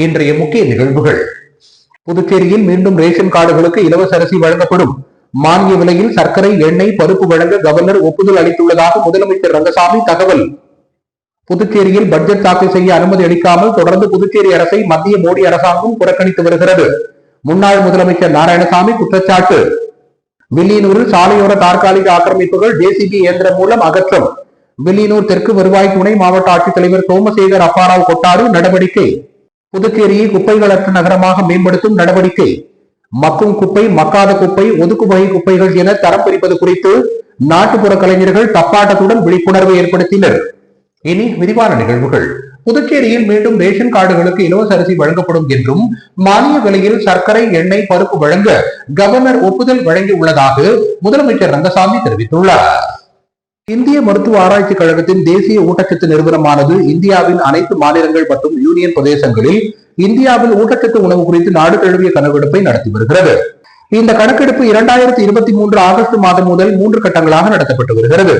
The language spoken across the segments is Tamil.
இன்றைய முக்கிய நிகழ்வுகள். புதுச்சேரியில் மீண்டும் ரேஷன் கார்டுகளுக்கு இலவச அரிசி வழங்கப்படும். மானிய விலையில் சர்க்கரை, எண்ணெய், பருப்பு வழங்க கவர்னர் ஒப்புதல் அளித்துள்ளதாக முதலமைச்சர் ரங்கசாமி தகவல். புதுச்சேரியில் பட்ஜெட் தாக்கல் செய்ய அனுமதி அளிக்காமல் தொடர்ந்து புதுச்சேரி அரசை மத்திய மோடி அரசாங்கம் புறக்கணித்து வருகிறது. முன்னாள் முதலமைச்சர் நாராயணசாமி குற்றச்சாட்டு. வில்லியனூரில் சாலையோர தற்காலிக ஆக்கிரமிப்புகள் ஜேசிபி இயந்திரம் மூலம் அகற்றம். வில்லியனூர் தெற்கு வருவாய் துணை மாவட்ட ஆட்சித்தலைவர் சோமசேகர் அப்பாராவ் கொட்டாரு நடவடிக்கை. புதுச்சேரியை குப்பைகளற்ற நகரமாக மேம்படுத்தும் நடவடிக்கை. மக்கும் குப்பை, மக்காத குப்பை, ஒதுக்கு வகை குப்பைகள் என தரம் பிரிப்பது குறித்து நாட்டுப்புற கலைஞர்கள் தப்பாட்டத்துடன் விழிப்புணர்வு ஏற்படுத்தினர். இனி விரிவான நிகழ்வுகள். புதுச்சேரியில் மீண்டும் ரேஷன் கார்டுகளுக்கு இலவச அரிசி வழங்கப்படும் என்றும் மானிய விலையில் சர்க்கரை, எண்ணெய், பருப்பு வழங்க கவர்னர் ஒப்புதல் வழங்கியுள்ளதாக முதலமைச்சர் ரங்கசாமி தெரிவித்துள்ளார். இந்திய மருத்துவ ஆராய்ச்சி கழகத்தின் தேசிய ஊட்டச்சத்து நிறுவனமானது இந்தியாவின் அனைத்து மாநிலங்கள் மற்றும் யூனியன் பிரதேசங்களில் இந்தியாவில் ஊட்டச்சத்து உணவு குறித்து நாடு தழுவிய கணக்கெடுப்பை நடத்தி வருகிறது. இந்த கணக்கெடுப்பு 2023 ஆகஸ்ட் மாதம் முதல் 3 கட்டங்களாக நடத்தப்பட்டு வருகிறது.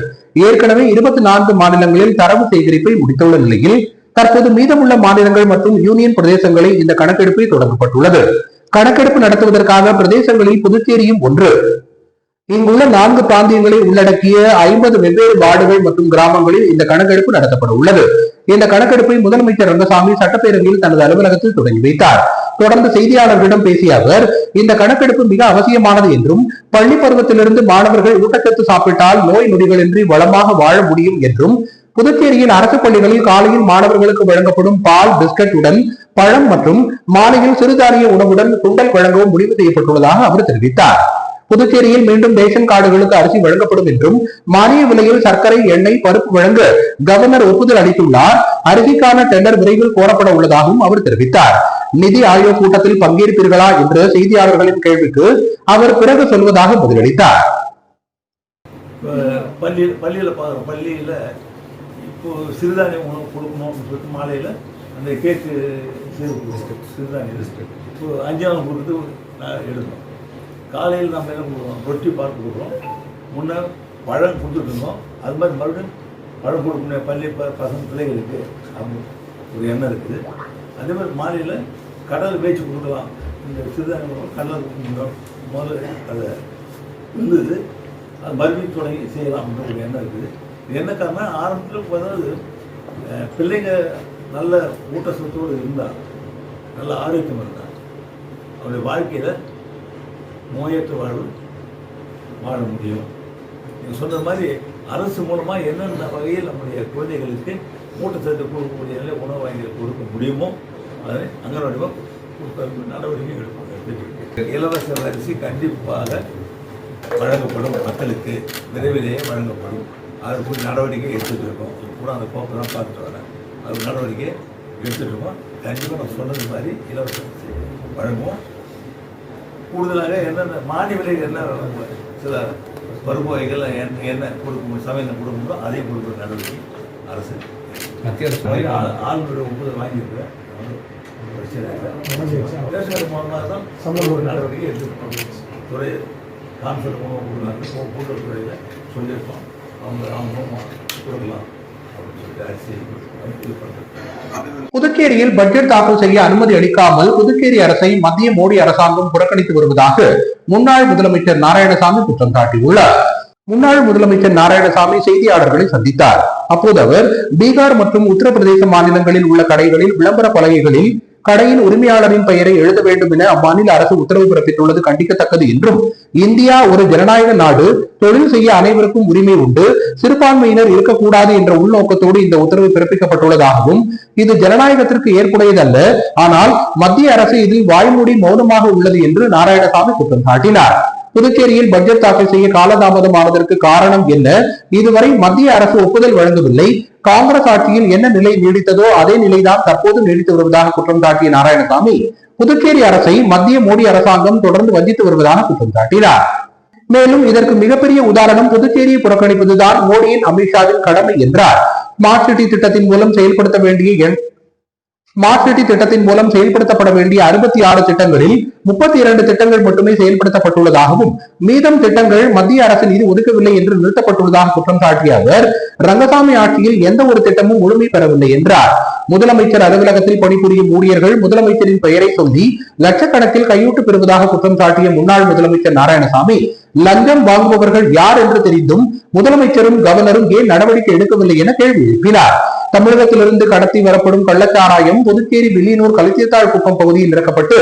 ஏற்கனவே 24 மாநிலங்களில் தரவு சேகரிப்பை முடித்துள்ள நிலையில் தற்போது மீதமுள்ள மாநிலங்கள் மற்றும் யூனியன் பிரதேசங்களில் இந்த கணக்கெடுப்பை தொடங்கப்பட்டுள்ளது. கணக்கெடுப்பு நடத்துவதற்காக பிரதேசங்களில் புதுச்சேரியும் ஒன்று. இங்குள்ள 4 பிராந்தியங்களை உள்ளடக்கிய 50 வெவ்வேறு வார்டுகள் மற்றும் கிராமங்களில் இந்த கணக்கெடுப்பு நடத்தப்பட உள்ளது. இந்த கணக்கெடுப்பை முதலமைச்சர் ரங்கசாமி சட்டப்பேரவையில் தனது அலுவலகத்தில் தொடங்கி வைத்தார். தொடர்ந்து செய்தியாளர்களிடம் பேசிய அவர், இந்த கணக்கெடுப்பு மிக அவசியமானது என்றும் பள்ளி பருவத்திலிருந்து மாணவர்கள் ஊட்டச்சத்து சாப்பிட்டால் நோய் நொடிகளின்றி வளமாக வாழ முடியும் என்றும் புதுச்சேரியில் அரசு பள்ளிகளில் காலையில் மாணவர்களுக்கு வழங்கப்படும் பால், பிஸ்கட் உடன் பழம் மற்றும் மாலையில் சிறுதானிய உணவுடன் சுண்டல் வழங்கவும் முடிவு செய்யப்பட்டுள்ளதாக அவர் தெரிவித்தார். புதுச்சேரியில் மீண்டும் ரேஷன் கார்டுகளுக்கு அரிசி வழங்கப்படும் என்றும் மானிய விலையில் சர்க்கரை, எண்ணெய், பருப்பு வழங்க கவர்னர் ஒப்புதல் அளித்துள்ளார். அரிசிக்கான டெண்டர் விரைவில் கோரப்பட உள்ளதாகவும் அவர் தெரிவித்தார். நிதி ஆயோக் கூட்டத்தில் பங்கேற்பீர்களா என்ற செய்தியாளர்களின் கேள்விக்கு அவர் பிறகு சொல்வதாக பதிலளித்தார். பள்ளியில இப்போ சிறுதானிய உணவு கொடுக்கணும்னு சொல்லிட்டு மாலையில் அந்த கேக்கு சிறுதானிய இப்போ 5ஆம் கொடுத்து எடுக்கணும். காலையில் நம்ம என்ன கொடுக்குறோம், ரொட்டி பார்த்து கொடுக்குறோம். முன்னே பழம் கொடுத்துட்டு இருந்தோம். அது மாதிரி மறுபடியும் பழம் கொடுக்கக்கூடிய பள்ளி பசங்க பிள்ளைகளுக்கு அப்படின்னு ஒரு எண்ணம் இருக்குது. அதே மாதிரி மாலையில் கடல் பேச்சு கொடுக்கலாம். இந்த சிறுதானியம் கடல் முதல்ல அதை இருந்தது, அது மறுபடியும் தொடங்கி செய்யலாம்ன்ற ஒரு எண்ணம் இருக்குது. இது என்ன காரணம், ஆரம்பத்தில் அதாவது பிள்ளைங்க நல்ல ஊட்டச்சத்தோடு இருந்தால், நல்ல ஆரோக்கியம் இருந்தால் அவருடைய வாழ்க்கையில் நோயற்ற வாழ்வு வாழ முடியும். நீங்கள் சொன்ன மாதிரி அரசு மூலமாக என்னென்ன வகையில் நம்முடைய குழந்தைகளுக்கு ஊட்டச்சத்து கொடுக்கக்கூடிய நிலை உணவு வாங்கி கொடுக்க முடியுமோ அதை அங்கன்வாடி நடவடிக்கை எடுப்பாங்க. இலவச அரிசி கண்டிப்பாக வழங்கப்படும், மக்களுக்கு விரைவிலேயே வழங்கப்படும். அதுக்கு நடவடிக்கை எடுத்துகிட்டு இருக்கோம். கூட அந்த கோப்பை தான் பார்த்துட்டு வரேன். அது நடவடிக்கை எடுத்துகிட்டு இருக்கோம். கண்டிப்பாக நான் சொன்னது மாதிரி இலவச அரிசி வழங்குவோம். கூடுதலாக என்னென்ன மானிய விலைகள் என்ன சில பருப்பு வகைகள் என்ன கொடுக்கும், சமையல் கொடுக்கணுமோ அதையும் கொடுக்குற நடவடிக்கை அரசு மத்திய அரசு ஆளுநருடைய ஒப்புதல் வாங்கியிருக்கிறேன். ரேஷன் மூலமாக தான் சம்பள நடவடிக்கை எடுத்துருக்கோம். துறை கான்சல் மூலம் கொடுக்கலான்னு கூட்டுறவுத்துறையில் சொல்லியிருக்கோம். அவங்க கொடுக்கலாம் அப்படின்னு சொல்லிட்டு அரிசி இது பண்ணுறது. புதுச்சேரியில் பட்ஜெட் தாக்கல் செய்ய அனுமதி அளிக்காமல் புதுச்சேரி அரசை மத்திய மோடி அரசாங்கம் புறக்கணித்து வருவதாக முன்னாள் முதலமைச்சர் நாராயணசாமி குற்றம் சாட்டியுள்ளார். முன்னாள் முதலமைச்சர் நாராயணசாமி செய்தியாளர்களை சந்தித்தார். அப்போது அவர் பீகார் மற்றும் உத்தரப்பிரதேச மாநிலங்களில் உள்ள கடைகளில் விளம்பர பலகைகளில் கடையின் உரிமையாளரின் பெயரை எழுத வேண்டும் என அம்மாநில அரசு உத்தரவு பிறப்பித்துள்ளது கண்டிக்கத்தக்கது என்றும், இந்தியா ஒரு ஜனநாயக நாடு, தொழில் செய்ய அனைவருக்கும் உரிமை உண்டு, சிறுபான்மையினர் இருக்கக்கூடாது என்ற உள்நோக்கத்தோடு இந்த உத்தரவு பிறப்பிக்கப்பட்டுள்ளதாகவும், இது ஜனநாயகத்திற்கு ஏற்புடையதல்ல, ஆனால் மத்திய அரசு இதில் வாய்மூடி மௌனமாக உள்ளது என்று நாராயணசாமி குற்றம் சாட்டினார். புதுச்சேரியில் பட்ஜெட் தாக்கல் செய்ய காலதாமதமானதற்கு காரணம் என்ன? இதுவரை மத்திய அரசு ஒப்புதல் வழங்கவில்லை. காங்கிரஸ் ஆட்சியில் என்ன நிலை நீடித்ததோ அதே நிலைதான் தற்போது நீடித்து வருவதாக குற்றம் சாட்டிய நாராயணசாமி, புதுச்சேரி அரசை மத்திய மோடி அரசாங்கம் தொடர்ந்து வஞ்சித்து வருவதாக குற்றம் சாட்டினார். மேலும் இதற்கு மிகப்பெரிய உதாரணம் புதுச்சேரியை புறக்கணிப்பதுதான் மோடியின், அமித்ஷாவின் கடமை என்றார். ஸ்மார்ட் சிட்டி திட்டத்தின் மூலம் செயல்படுத்தப்பட வேண்டிய 66 திட்டங்களில் 32 திட்டங்கள் மட்டுமே செயல்படுத்தப்பட்டுள்ளதாகவும் மீதம் திட்டங்கள் மத்திய அரசு நிதி ஒதுக்கவில்லை என்று நிறுத்தப்பட்டுள்ளதாக குற்றம் சாட்டிய அவர், ரங்கசாமி ஆட்சியில் எந்த ஒரு திட்டமும் முழுமை பெறவில்லை என்றார். முதலமைச்சர் அலுவலகத்தில் பணிபுரியும் ஊழியர்கள் முதலமைச்சரின் பெயரை சொல்லி லட்சக்கணக்கில் கையூட்டு பெறுவதாக குற்றம் சாட்டிய முன்னாள் முதலமைச்சர் நாராயணசாமி, லஞ்சம் வாங்குபவர்கள் யார் என்று தெரிந்தும் முதலமைச்சரும் கவர்னரும் ஏன் நடவடிக்கை எடுக்கவில்லை என கேள்வி எழுப்பினார். தமிழகத்திலிருந்து கடத்தி வரப்படும் கள்ளச்சாராயம் புதுச்சேரி வில்லியனூர் களித்தித்தாழ் குப்பம் பகுதியில் இறக்கப்பட்டு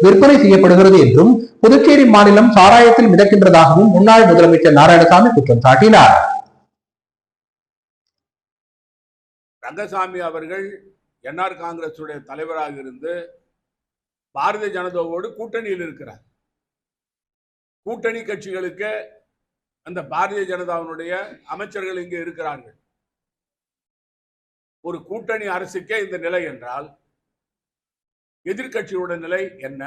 விற்பனை செய்யப்படுகிறது என்றும் புதுச்சேரி மாநிலம் சாராயத்தில் மிதக்கின்றதாகவும் முன்னாள் முதலமைச்சர் நாராயணசாமி குற்றம் சாட்டினார். ரங்கசாமி அவர்கள் என்ஆர் காங்கிரஸ் தலைவராக இருந்து பாரதிய ஜனதாவோடு கூட்டணியில் இருக்கிறார். கூட்டணி கட்சிகளுக்கு அந்த பாரதிய ஜனதாவினுடைய அமைச்சர்கள் இங்கே இருக்கிறார்கள். ஒரு கூட்டணி அரசுக்கே இந்த நிலை என்றால் எதிர்கட்சியோட நிலை என்ன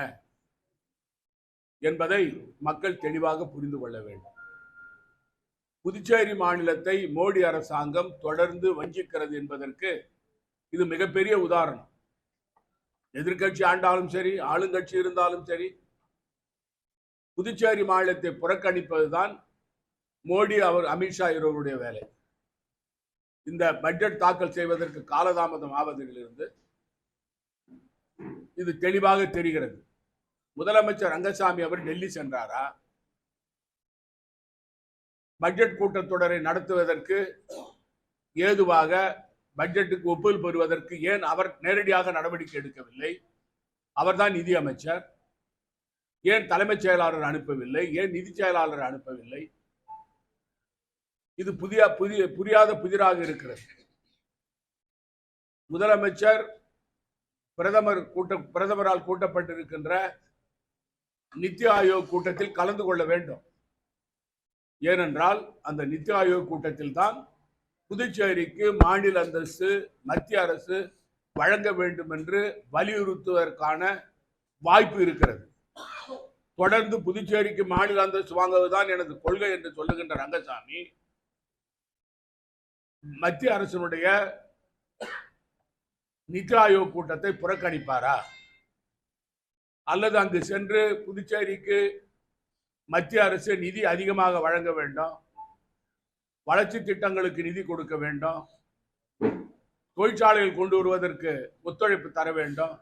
என்பதை மக்கள் தெளிவாக புரிந்து கொள்ள வேண்டும். புதுச்சேரி மாநிலத்தை மோடி அரசாங்கம் தொடர்ந்து வஞ்சிக்கிறது என்பதற்கு இது மிகப்பெரிய உதாரணம். எதிர்கட்சி ஆண்டாலும் சரி, ஆளுங்கட்சி இருந்தாலும் சரி, புதுச்சேரி மாநிலத்தை புறக்கணிப்பதுதான் மோடி அமித்ஷா இருவருடைய வேலை. இந்த பட்ஜெட் தாக்கல் செய்வதற்கு காலதாமதம் ஆவதிலிருந்து இது தெளிவாக தெரிகிறது. முதலமைச்சர் ரங்கசாமி அவர் டெல்லி சென்றாரா? பட்ஜெட் கூட்டத்தொடரை நடத்துவதற்கு ஏதுவாக பட்ஜெட்டுக்கு ஒப்புதல் பெறுவதற்கு ஏன் அவர் நேரடியாக நடவடிக்கை எடுக்கவில்லை? அவர்தான் நிதி அமைச்சர். ஏன் தலைமைச் செயலாளர் அனுப்பவில்லை? ஏன் நிதி செயலாளர் அனுப்பவில்லை? இது புரியாத புதிராக இருக்கிறது. முதலமைச்சர் பிரதமரால் கூட்டப்பட்டிருக்கின்ற நித்தி ஆயோக் கூட்டத்தில் கலந்து கொள்ள வேண்டும். ஏனென்றால் அந்த நித்தி ஆயோக் கூட்டத்தில் தான் புதுச்சேரிக்கு மாநில அந்தஸ்து மத்திய அரசு வழங்க வேண்டும் என்று வலியுறுத்துவதற்கான வாய்ப்பு இருக்கிறது. தொடர்ந்து புதுச்சேரிக்கு மாநில அந்தஸ்து வாங்குவதுதான் எனது கொள்கை என்று சொல்லுகின்ற ரங்கசாமி மத்திய அரசினுடைய நித்தி ஆயோக் கூட்டத்தை புறக்கணிப்பாரா? அல்லது அங்கு சென்று புதுச்சேரிக்கு மத்திய அரசு நிதி அதிகமாக வழங்க வேண்டும், வளர்ச்சி திட்டங்களுக்கு நிதி கொடுக்க வேண்டும், தொழிற்சாலைகள் கொண்டு வருவதற்கு ஒத்துழைப்பு தர வேண்டும்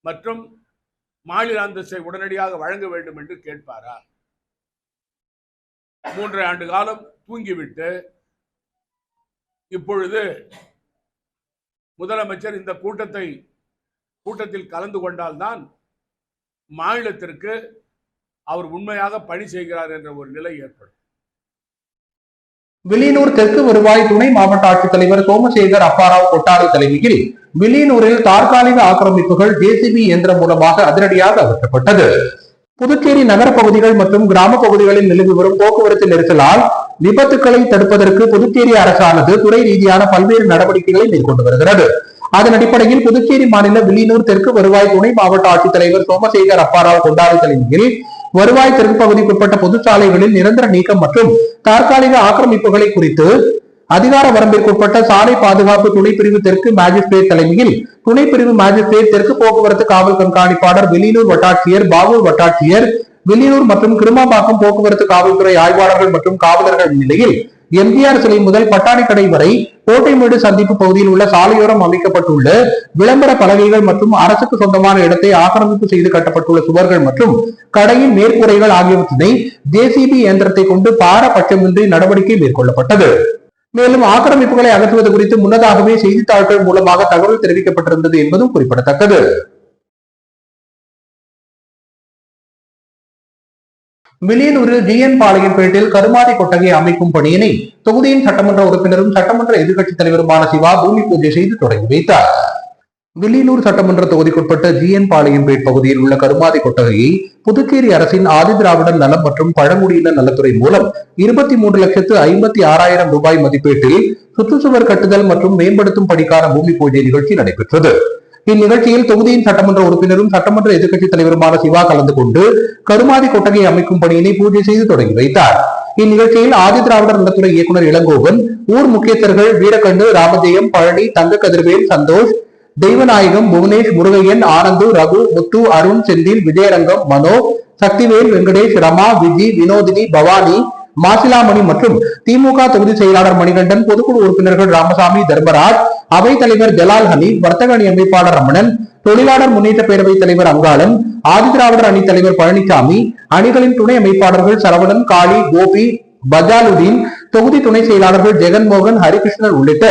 மற்றும் மாநில அந்தஸ்தை உடனடியாக வழங்க வேண்டும் என்று கேட்பாரா? 3 ஆண்டு காலம் தூங்கிவிட்டு இப்பொழுது முதலமைச்சர் இந்த கூட்டத்தில் கலந்து கொண்டால்தான் மாநிலத்திற்கு அவர் உண்மையாக பணி செய்கிறார் என்ற ஒரு நிலை ஏற்படும். வில்லியனூர் தெற்கு வருவாய் துணை மாவட்ட ஆட்சித்தலைவர் சோமசேகர் அப்பாராவ் கொட்டாரி தலைமையில் வில்லியனூரில் தற்காலிக ஆக்கிரமிப்புகள் ஜேசிபி இயந்திரம் மூலமாக அதிரடியாக அகற்றப்பட்டது. புதுச்சேரி நகர பகுதிகள் மற்றும் கிராம பகுதிகளில் நிலவி வரும் போக்குவரத்து நெரிசலால் விபத்துக்களை தடுப்பதற்கு புதுச்சேரி அரசானது துறை ரீதியான பல்வேறு நடவடிக்கைகளை மேற்கொண்டு வருகிறது. அதன் அடிப்படையில் புதுச்சேரி மாநில வில்லியனூர் தெற்கு வருவாய் துணை மாவட்ட ஆட்சித்தலைவர் சோமசேகர் அப்பாராவ் கொண்டாரி தலைமையில் வருவாய் தெற்கு பகுதிக்குட்பட்ட பொதுச்சாலைகளில் நிரந்தர நீக்கம் மற்றும் தற்காலிக ஆக்கிரமிப்புகளை குறித்து அதிகார வரம்பிற்குட்பட்ட சாலை பாதுகாப்பு துணைப்பிரிவு தெற்கு மாஜிஸ்ட்ரேட் தலைமையில் துணைப்பிரிவு மாஜிஸ்ட்ரேட் தெற்கு போக்குவரத்து காவல் கண்காணிப்பாளர் வில்லியனூர் வட்டாட்சியர் பாகூர் வட்டாட்சியர் வில்லியனூர் மற்றும் கிருமாம்பாக்கம் போக்குவரத்து காவல்துறை ஆய்வாளர்கள் மற்றும் காவலர்கள் நிலையில் எம்ஜிஆர் சிலை முதல் பட்டாணிக்கடை வரை கோட்டைமேடு சந்திப்பு பகுதியில் உள்ள சாலையோரம் அமைக்கப்பட்டுள்ள விளம்பர பலகைகள் மற்றும் அரசுக்கு சொந்தமான இடத்தை ஆக்கிரமிப்பு செய்து கட்டப்பட்டுள்ள சுவர்கள் மற்றும் கடையின் மேற்கூரைகள் ஆகியவற்றினை ஜேசிபி இயந்திரத்தை கொண்டு பாரபட்சமின்றி நடவடிக்கை மேற்கொள்ளப்பட்டது. மேலும் ஆக்கிரமிப்புகளை அகற்றுவது குறித்து முன்னதாகவே செய்தித்தாள்கள் மூலமாக தகவல் தெரிவிக்கப்பட்டிருந்தது என்பதும் குறிப்பிடத்தக்கது. வில்லியனூரில் ஜிஎன் பாளையம்பேட்டில் கருமாதி கொட்டகை அமைக்கும் பணியினை தொகுதியின் சட்டமன்ற உறுப்பினரும் சட்டமன்ற எதிர்க்கட்சித் தலைவருமான சிவா பூமி பூஜை செய்து தொடங்கி வைத்தார். வில்லியனூர் சட்டமன்ற தொகுதிக்குட்பட்ட ஜிஎன் பாளையம்பேட் பகுதியில் உள்ள கருமாதி கொட்டகையை புதுச்சேரி அரசின் ஆதிதிராவிடர் நலம் மற்றும் பழங்குடியினர் நலத்துறை மூலம் 23,56,000 ரூபாய் மதிப்பீட்டில் சுற்றுச்சுவர் கட்டுதல் மற்றும் மேம்படுத்தும் பணிக்கான பூமி பூஜை நிகழ்ச்சி நடைபெற்றது. இந்நிகழ்ச்சியில் தொகுதியின் சட்டமன்ற உறுப்பினரும் சட்டமன்ற எதிர்க்கட்சித் தலைவருமான சிவா கலந்து கொண்டு கருமாதி கொட்டகை அமைக்கும் பணியினை பூஜை செய்து தொடங்கி வைத்தார். இந்நிகழ்ச்சியில் ஆதிதிராவிடர் நலத்துறை இயக்குநர் இளங்கோவன், ஊர் முக்கியஸ்தர்கள் வீரக்கண்ணு, ராமஜெயம், பழனி, தங்க கதிர்வேல், சந்தோஷ், தெய்வநாயகம், புவனேஷ், முருகையன், ஆனந்து, ரகு, முத்து, அருண், செந்தில், விஜயரங்கம், மனோ, சக்திவேல், வெங்கடேஷ், ரமா, விஜி, வினோதினி, பவானி, மாசிலாமணி மற்றும் திமுக தொகுதி செயலாளர் மணிகண்டன், பொதுக்குழு உறுப்பினர்கள் ராமசாமி, தர்மராஜ், அவைத் தலைவர் ஜலால் ஹனீப், வர்த்தக அணி அமைப்பாளர் ரமணன், தொழிலாளர் முன்னேற்ற பேரவைத் தலைவர் அங்காளன், ஆதிதிராவிடர் அணி தலைவர் பழனிசாமி, அணிகளின் துணை அமைப்பாளர்கள் சரவணன், காளி, கோபி, பஜாலுதீன், தொகுதி துணை செயலாளர்கள் ஜெகன்மோகன், ஹரிகிருஷ்ணன் உள்ளிட்ட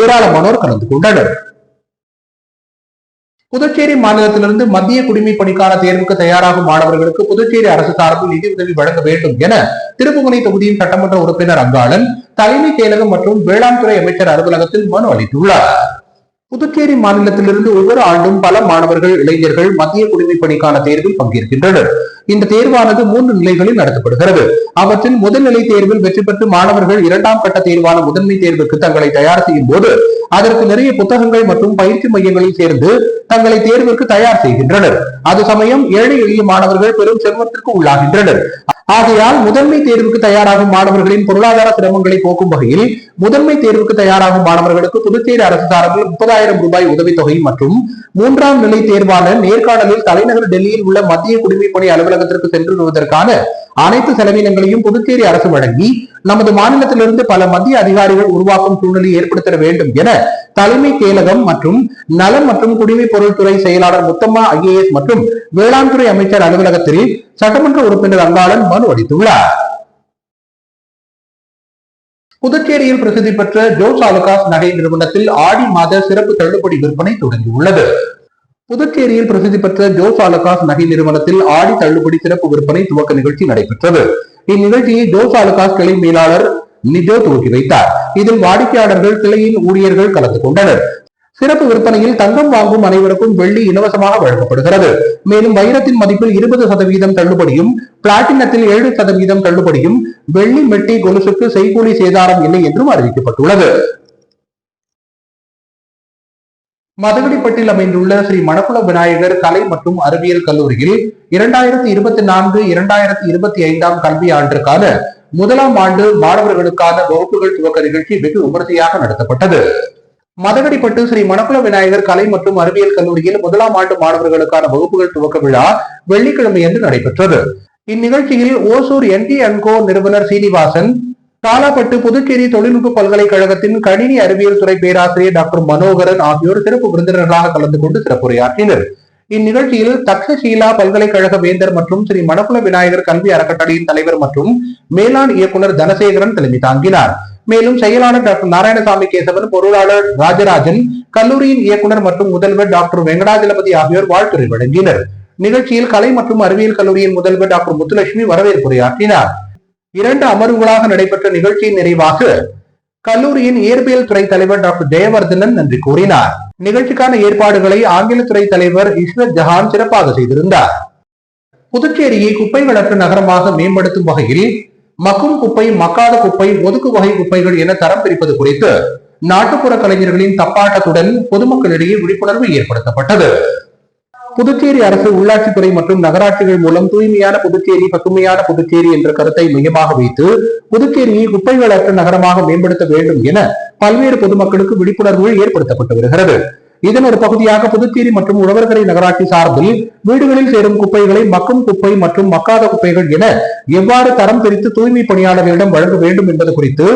ஏராளமானோர் கலந்து கொண்டனர். புதுச்சேரி மாநிலத்திலிருந்து மத்திய குடிமை பணிக்கான தேர்வுக்கு தயாராகும் மாணவர்களுக்கு புதுச்சேரி அரசு சார்பில் நிதியுதவி வழங்க வேண்டும் என திருப்புவனை தொகுதியின் சட்டமன்ற உறுப்பினர் அங்காளன் தலைமைச் செயலகம் மற்றும் வேளாண் துறை அமைச்சர் அலுவலகத்தில் மனு அளித்துள்ளார். புதுச்சேரி மாநிலத்திலிருந்து ஒவ்வொரு ஆண்டும் பல மாணவர்கள், இளைஞர்கள் மத்திய குடிமை பணிக்கான தேர்வில் பங்கேற்கின்றனர். இந்த தேர்வானது 3 நிலைகளில் நடத்தப்படுகிறது. அவற்றில் முதல் நிலை தேர்வில் வெற்றி பெற்று மாணவர்கள் 2ஆம் கட்ட தேர்வான முதன்மை தேர்வுக்கு தங்களை தயார் செய்யும் போது அதற்கு நிறைய புத்தகங்கள் மற்றும் பயிற்சி மையங்களில் சேர்ந்து தங்களை தேர்விற்கு தயார் செய்கின்றனர். அது சமயம் ஏழை எளிய மாணவர்கள் பெரும் சிரமத்திற்கு உள்ளாகின்றனர். ஆகையால் முதன்மை தேர்வுக்கு தயாராகும் மாணவர்களின் பொருளாதார சிரமங்களை போக்கும் வகையில் முதன்மை தேர்வுக்கு தயாராகும் மாணவர்களுக்கு புதுச்சேரி அரசு சார்பில் 30,000 ரூபாய் உதவித்தொகை மற்றும் 3ஆம் நிலை தேர்வான நேர்காணலில் தலைநகர் டெல்லியில் உள்ள மத்திய குடிமைப் பணி அலுவலகத்திற்கு சென்று வருவதற்கான அனைத்து செலவினங்களையும் புதுச்சேரி அரசு வழங்கி நமது மாநிலத்திலிருந்து பல மத்திய அதிகாரிகள் உருவாக்கும் சூழ்நிலை ஏற்படுத்த வேண்டும் என தலைமை செயலகம் மற்றும் நலம் மற்றும் குடிமைப் பொருள்துறை செயலாளர் முத்தம்மா IAS மற்றும் வேளாண் துறை அமைச்சர் அலுவலகத்தில் சட்டமன்ற உறுப்பினர் அங்காளன் மனு அளித்துள்ளார். புதுச்சேரியில் பிரசித்தி பெற்ற ஜோஸ் ஆலுகாஸ் நகை நிறுவனத்தில் ஆடி மாத சிறப்பு தள்ளுபடி விற்பனை தொடங்கியுள்ளது. புதுச்சேரியில் பிரசித்தி பெற்ற ஜோஸ் ஆலுகாஸ் நகை நிறுவனத்தில் ஆடி தள்ளுபடி சிறப்பு விற்பனை துவக்க நிகழ்ச்சி நடைபெற்றது. இந்நிகழ்ச்சியை ஜோஸ் ஆலுகாஸ் கிளை மேலாளர் நிஜோ துவக்கி வைத்தார். இதில் வாடிக்கையாளர்கள், கிளையின் ஊழியர்கள் கலந்து கொண்டனர். சிறப்பு விற்பனையில் தங்கம் வாங்கும் அனைவருக்கும் வெள்ளி இலவசமாக வழங்கப்படுகிறது. மேலும் வைரத்தின் மதிப்பில் 20% தள்ளுபடியும், பிளாட்டினத்தில் 7% தள்ளுபடியும், வெள்ளி மெட்டி கொலுசுக்கு செய்கூலி சேதாரம் இல்லை என்றும் அறிவிக்கப்பட்டுள்ளது. மதகடிப்பட்டில் அமைந்துள்ள ஸ்ரீ மணக்குள விநாயகர் கலை மற்றும் அறிவியல் கல்லூரியில் 2024-2025 கல்வி ஆண்டிற்கான 1ஆம் ஆண்டு மாணவர்களுக்கான வகுப்புகள் துவக்க நிகழ்ச்சி வெகு விமரிசையாக நடத்தப்பட்டது. மதகடிப்பட்டு ஸ்ரீ மணக்குள விநாயகர் கலை மற்றும் அறிவியல் கல்லூரியில் 1ஆம் ஆண்டு மாணவர்களுக்கான வகுப்புகள் துவக்க விழா வெள்ளிக்கிழமை அன்று நடைபெற்றது. இந்நிகழ்ச்சியில் ஓசூர் NT&Co நிறுவனர் சீனிவாசன், காலாப்பட்டு புதுச்சேரி தொழில்நுட்ப பல்கலைக்கழகத்தின் கணினி அறிவியல் துறை பேராசிரியர் டாக்டர் மனோகரன் ஆகியோர் சிறப்பு விருந்தினர்களாக கலந்து கொண்டு சிறப்புரையாற்றினர். இந்நிகழ்ச்சியில் தக்ஷசீலா பல்கலைக்கழக வேந்தர் மற்றும் ஸ்ரீ மணக்குள விநாயகர் கல்வி அறக்கட்டளையின் தலைவர் மற்றும் மேலாண் இயக்குனர் தனசேகரன் தலைமை தாங்கினார். மேலும் செயலாளர் டாக்டர் நாராயணசாமி கேசவன், பொருளாளர் ராஜராஜன், கல்லூரியின் இயக்குனர் மற்றும் முதல்வர் டாக்டர் வெங்கடாஜலபதி ஆகியோர் வாழ்த்துரை வழங்கினர். நிகழ்ச்சியில் கலை மற்றும் அறிவியல் கல்லூரியின் முதல்வர் டாக்டர் முத்துலட்சுமி வரவேற்புரையாற்றினார். 2 அமர்வுகளாக நடைபெற்ற நிகழ்ச்சியின் நிறைவாக கல்லூரியின் இயற்பியல் துறை தலைவர் டாக்டர் ஜெயவர்தனன் நன்றி கூறினார். நிகழ்ச்சிக்கான ஏற்பாடுகளை ஆங்கிலத்துறை தலைவர் இஸ்ரத் ஜஹான் சிறப்பாக செய்திருந்தார். புதுச்சேரியை குப்பைகளற்ற நகரமாக மேம்படுத்தும் வகையில் மக்கும் குப்பை, மக்காத குப்பை, ஒதுக்கு வகை குப்பைகள் என தரம் பிரிப்பது குறித்து நாட்டுப்புற கலைஞர்களின் தப்பாட்டத்துடன் பொதுமக்களிடையே விழிப்புணர்வு ஏற்படுத்தப்பட்டது. புதுச்சேரி அரசு உள்ளாட்சித்துறை மற்றும் நகராட்சிகள் மூலம் தூய்மையான புதுச்சேரி, பசுமையான புதுச்சேரி என்ற கருத்தை மையமாக வைத்து புதுச்சேரியை குப்பைகளற்ற நகரமாக மேம்படுத்த வேண்டும் என பல்வேறு பொதுமக்களுக்கு விழிப்புணர்வு ஏற்படுத்தப்பட்டு வருகிறது. இதன் ஒரு பகுதியாக புதுச்சேரி மற்றும் உழவர்கரை நகராட்சி சார்பில் வீடுகளில் சேரும் குப்பைகளை மக்கும் குப்பை மற்றும் மக்காத குப்பைகள் என எவ்வாறு தரம் பிரித்து தூய்மை பணியாளர்களிடம் வழங்க வேண்டும் என்பது குறித்து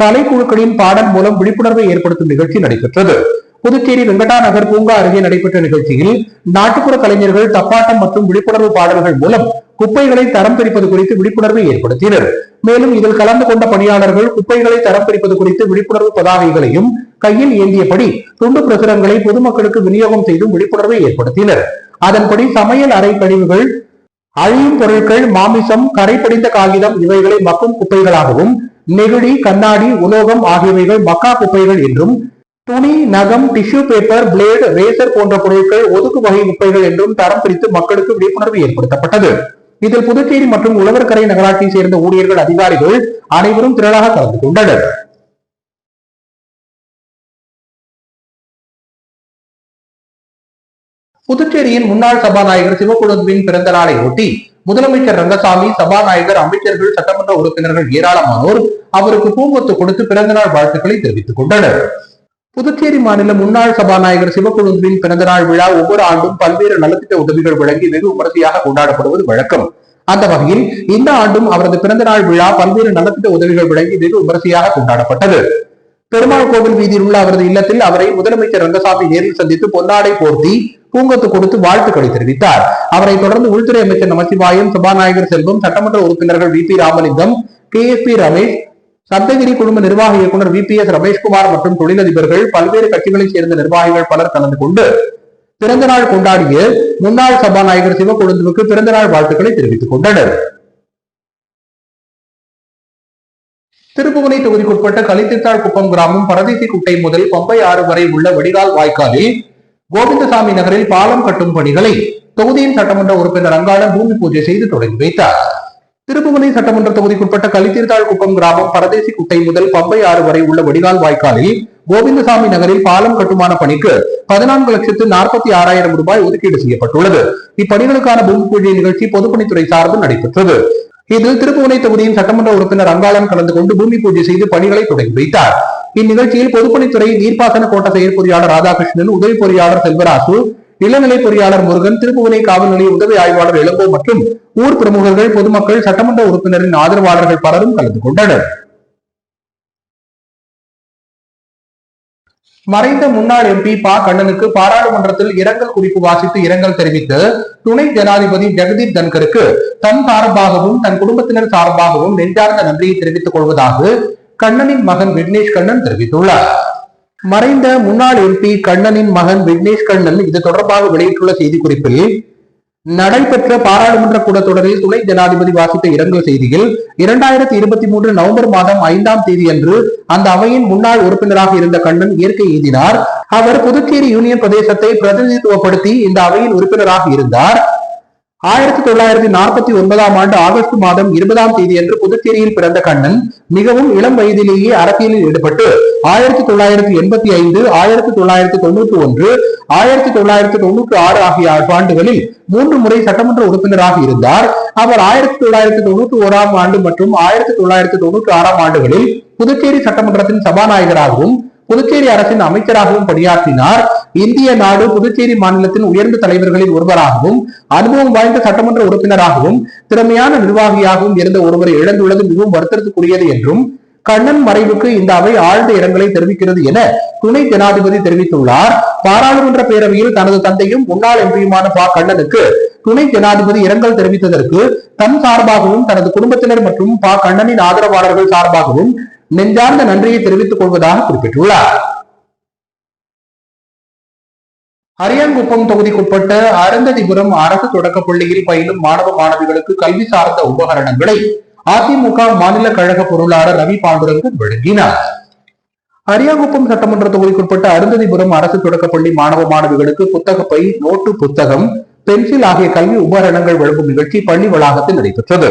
கலைக்குழுக்களின் பாடல் மூலம் விழிப்புணர்வை ஏற்படுத்தும் நிகழ்ச்சி நடைபெற்றது. புதுச்சேரி வெங்கடா நகர் பூங்கா அருகே நடைபெற்ற நிகழ்ச்சியில் நாட்டுப்புற கலைஞர்கள் தப்பாட்டம் மற்றும் விழிப்புணர்வு பாடல்கள் மூலம் குப்பைகளை தரம் பிரிப்பது குறித்து விழிப்புணர்வை ஏற்படுத்தினர். மேலும் இதில் கலந்து கொண்ட பணியாளர்கள் குப்பைகளை தரம் பிரிப்பது குறித்து விழிப்புணர்வு பதாகைகளையும் கையில் ஏந்தியபடி துண்டு பிரசுரங்களை பொதுமக்களுக்கு விநியோகம் செய்தும் விழிப்புணர்வை ஏற்படுத்தினர். அதன்படி சமையல் அறை கழிவுகள், அழியும் பொருட்கள், மாமிசம், கரைப்படிந்த காகிதம் இவைகளை மக்கும் குப்பைகளாகவும், நெகிழி, கண்ணாடி, உலோகம் ஆகியவைகள் மக்கா குப்பைகள் என்றும், துணி, நகம், டிஷ்யூ பேப்பர், பிளேடு, ரேசர் போன்ற பொருட்கள் ஒதுக்கு வகை குப்பைகள் என்றும் தரம் பிரித்து மக்களுக்கு விழிப்புணர்வு ஏற்படுத்தப்பட்டது. இதில் புதுச்சேரி மற்றும் உழவர்கரை நகராட்சியை சேர்ந்த ஊழியர்கள், அதிகாரிகள் அனைவரும் திரளாக கலந்து கொண்டனர். புதுச்சேரியின் முன்னாள் சபாநாயகர் சிவக்குழுவின் பிறந்த நாளை ஒட்டி முதலமைச்சர் ரங்கசாமி, சபாநாயகர், அமைச்சர்கள், சட்டமன்ற உறுப்பினர்கள் ஏராளமானோர் அவருக்கு பூங்கொத்து கொடுத்து பிறந்தநாள் வாழ்த்துக்களை தெரிவித்துக் கொண்டனர். புதுச்சேரி மாநில முன்னாள் சபாநாயகர் சிவக்கொழுந்துவின் பிறந்தநாள் விழா ஒவ்வொரு ஆண்டும் பல்வேறு நலத்திட்ட உதவிகள் வழங்கி வெகு விமரிசையாக கொண்டாடப்படுவது வழக்கம். அந்த வகையில் இந்த ஆண்டும் அவரது பிறந்தநாள் விழா பல்வேறு நலத்திட்ட உதவிகள் வழங்கி வெகு விமரிசையாக கொண்டாடப்பட்டது. பெருமாள் கோவில் வீதியில் உள்ள அவரது இல்லத்தில் அவரை முதலமைச்சர் ரங்கசாமி நேரில் சந்தித்து பொன்னாடை போர்த்தி பூங்கொத்து கொடுத்து வாழ்த்துக்களை தெரிவித்தார். அவரை தொடர்ந்து உள்துறை அமைச்சர் நமசிவாயம், சபாநாயகர் செல்வம், சட்டமன்ற உறுப்பினர்கள் VP ராமலிங்கம், KSP ரமேஷ், சப்தகிரி குழும நிர்வாக இயக்குநர் VPS ரமேஷ்குமார் மற்றும் தொழிலதிபர்கள், பல்வேறு கட்சிகளைச் சேர்ந்த நிர்வாகிகள் பலர் கலந்து கொண்டு பிறந்தநாள் கொண்டாடிய முன்னாள் சபாநாயகர் சிவக்கொழுந்துவுக்கு பிறந்தநாள் வாழ்த்துக்களை தெரிவித்துக் கொண்டனர். திருப்புவனை தொகுதிக்குட்பட்ட களித்தித்தாள் குப்பம் கிராமம் பரதேசி குட்டை முதல் பம்பை ஆறு வரை உள்ள வடிகால் வாய்க்காலில் கோவிந்தசாமி நகரில் பாலம் கட்டும் பணிகளை தொகுதியின் சட்டமன்ற உறுப்பினர் அங்காளன் பூமி பூஜை செய்து தொடங்கி வைத்தார். திருப்புவனை சட்டமன்ற தொகுதிக்குட்பட்ட களித்தித்தாள் குப்பம் கிராமம் பரதேசி குட்டை முதல் பம்பை ஆறு வரை உள்ள வடிகால் வாய்க்காலில் கோவிந்தசாமி நகரில் பாலம் கட்டுமான பணிக்கு 14,46,000 ரூபாய் ஒதுக்கீடு செய்யப்பட்டுள்ளது. இப்பணிகளுக்கான பூமி பூஜை நிகழ்ச்சி பொதுப்பணித்துறை சார்பில் நடைபெற்றது. இதில் திருப்புவனை தொகுதியின் சட்டமன்ற உறுப்பினர் அங்காளன் கலந்து கொண்டு பூமி பூஜை செய்து பணிகளை தொடங்கி வைத்தார். இந்நிகழ்ச்சியில் பொதுப்பணித்துறை நீர்ப்பாசன கோட்ட செயற்பொறியாளர் ராதாகிருஷ்ணன், உதவி பொறியாளர் செல்வராசு, இளநிலை பொறியாளர் முருகன், திருப்புவனை காவல் நிலைய உதவி ஆய்வாளர் இளங்கோ மற்றும் ஊர் பிரமுகர்கள், பொதுமக்கள், சட்டமன்ற உறுப்பினரின் ஆதரவாளர்கள் பலரும் கலந்து கொண்டனர். மறைந்த முன்னாள் MP ப. கண்ணனுக்கு பாராளுமன்றத்தில் இரங்கல் குறிப்பு வாசித்து இரங்கல் தெரிவித்து துணை ஜனாதிபதி ஜெகதீப் தன்கருக்கு தன் சார்பாகவும் தன் குடும்பத்தினர் சார்பாகவும் நெஞ்சார்ந்த நன்றியை தெரிவித்துக் கொள்வதாக கண்ணனின் மகன் விக்னேஷ் கண்ணன் தெரிவித்துள்ளார். மறைந்த முன்னாள் MP கண்ணனின் மகன் விக்னேஷ் கண்ணன் இது தொடர்பாக வெளியிட்டுள்ள செய்திக்குறிப்பில், நடைபெற்ற பாராளுமன்ற கூட்டத்தொடரில் துணை ஜனாதிபதி வாசித்த இரங்கல் செய்தியில் 2023 நவம்பர் மாதம் 5ஆம் தேதி அன்று அந்த அவையின் முன்னாள் உறுப்பினராக இருந்த கண்ணன் இயற்கை எய்தினார். அவர் புதுச்சேரி யூனியன் பிரதேசத்தை பிரதிநிதித்துவப்படுத்தி இந்த அவையின் உறுப்பினராக இருந்தார். 1949ஆம் ஆண்டு ஆகஸ்ட் மாதம் 20ஆம் தேதி அன்று புதுச்சேரியில் பிறந்த கண்ணன் மிகவும் இளம் வயதிலேயே அரசியலில் ஈடுபட்டு 1985, 1991, 1996 ஆகிய ஆண்டுகளில் 3 முறை சட்டமன்ற உறுப்பினராக இருந்தார். அவர் 1991ஆம் ஆண்டு மற்றும் 1996ஆம் ஆண்டுகளில் புதுச்சேரி சட்டமன்றத்தின் சபாநாயகராகவும் புதுச்சேரி அரசின் அமைச்சராகவும் பணியாற்றினார். இந்திய நாடு புதுச்சேரி மாநிலத்தின் உயர்ந்த தலைவர்களில் ஒருவராகவும் அனுபவம் வாய்ந்த சட்டமன்ற உறுப்பினராகவும் திறமையான நிர்வாகியாகவும் இருந்த ஒருவரை இழந்துள்ளது மிகவும் வருத்தத்துக்குரியது என்றும் கண்ணன் மறைவுக்கு இந்த அவை ஆழ்ந்த இரங்கலை தெரிவிக்கிறது என துணை ஜனாதிபதி தெரிவித்துள்ளார். பாராளுமன்ற பேரவையில் தனது தந்தையும் முன்னாள் MPயுமான ப. கண்ணனுக்கு துணை ஜனாதிபதி இரங்கல் தெரிவித்ததற்கு தன் சார்பாகவும் தனது குடும்பத்தினர் மற்றும் ப. கண்ணனின் ஆதரவாளர்கள் சார்பாகவும் நெஞ்சார்ந்த நன்றியை தெரிவித்துக் கொள்வதாக குறிப்பிட்டுள்ளார். அரியாங்குப்பம் தொகுதிக்குட்பட்ட அருந்ததிபுரம் அரசு தொடக்கப் பள்ளியில் பயிலும் மாணவ மாணவிகளுக்கு கல்வி சார்ந்த உபகரணங்களை அதிமுக மாநில கழக பொருளாளர் ரவி பாண்டுரங்கன் வழங்கினார். அரியாங்குப்பம் சட்டமன்ற தொகுதிக்குட்பட்ட அருந்ததிபுரம் அரசு தொடக்கப்பள்ளி மாணவ மாணவிகளுக்கு புத்தகப்பை, நோட்டு புத்தகம், பென்சில் ஆகிய கல்வி உபகரணங்கள் வழங்கும் நிகழ்ச்சி பள்ளி வளாகத்தில் நடைபெற்றது.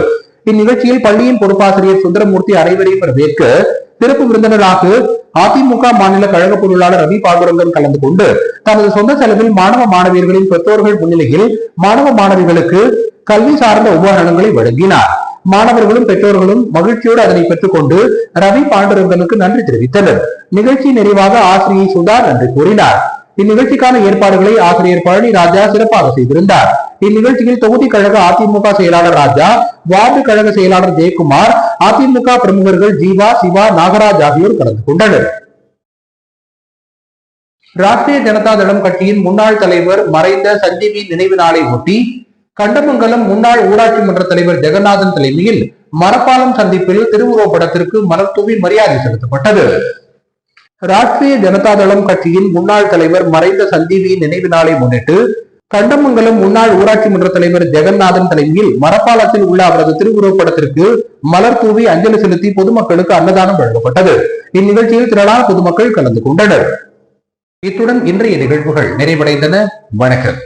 இந்நிகழ்ச்சியில் பள்ளியின் பொறுப்பாசிரியர் சுந்தரமூர்த்தி அனைவரையும் வரவேற்க சிறப்பு விருந்தினராக அதிமுக மாநில கழக பொருளாளர் ரவி பாண்டுரங்கன் கலந்து கொண்டு தனது சொந்த செலவில் மாணவ மாணவியர்களின் பெற்றோர்கள் முன்னிலையில் மாணவ மாணவிகளுக்கு கல்வி சார்ந்த உபகரணங்களை வழங்கினார். மாணவர்களும் பெற்றோர்களும் மகிழ்ச்சியோடு அதனை பெற்றுக் கொண்டு ரவி பாண்டுரங்கனுக்கு நன்றி தெரிவித்தனர். நிகழ்ச்சி நிறைவாக ஆசிரியை சுதா நன்றி கூறினார். இந்நிகழ்ச்சிக்கான ஏற்பாடுகளை ஆசிரியர் பழனி ராஜா சிறப்பாக செய்திருந்தார். இந்நிகழ்ச்சியில் தொகுதி கழக அதிமுக செயலாளர் ராஜா, வார்டு கழக செயலாளர் ஜெயக்குமார், அதிமுக பிரமுகர்கள் ஜீவா, சிவா, நாகராஜ் ஆகியோர் கலந்து கொண்டனர். ராஷ்டிரிய ஜனதா தளம் கட்சியின் முன்னாள் தலைவர் மறைந்த சஞ்சீவி நினைவு நாளை ஒட்டி கண்டமங்கலம் முன்னாள் ஊராட்சி மன்ற தலைவர் ஜெகநாதன் தலைமையில் மரப்பாலம் சந்திப்பில் திருவுருவப் படத்திற்கு மலர் தூவி மரியாதை செலுத்தப்பட்டது. ராஷ்டிரிய ஜனதா தளம் கட்சியின் முன்னாள் தலைவர் மறைந்த சஞ்சீவி நினைவு நாளை முன்னிட்டு கண்டமங்கலம் முன்னாள் ஊராட்சி மன்ற தலைவர் ஜெகநாதன் தலைமையில் மரப்பாலத்தில் உள்ள அவரது திருவுருவப் படத்திற்கு மலர் தூவி அஞ்சலி செலுத்தி பொதுமக்களுக்கு அன்னதானம் வழங்கப்பட்டது. இந்நிகழ்ச்சியில் திரளான பொதுமக்கள் கலந்து கொண்டனர். இத்துடன் இன்றைய நிகழ்வுகள் நிறைவடைந்தன. வணக்கம்.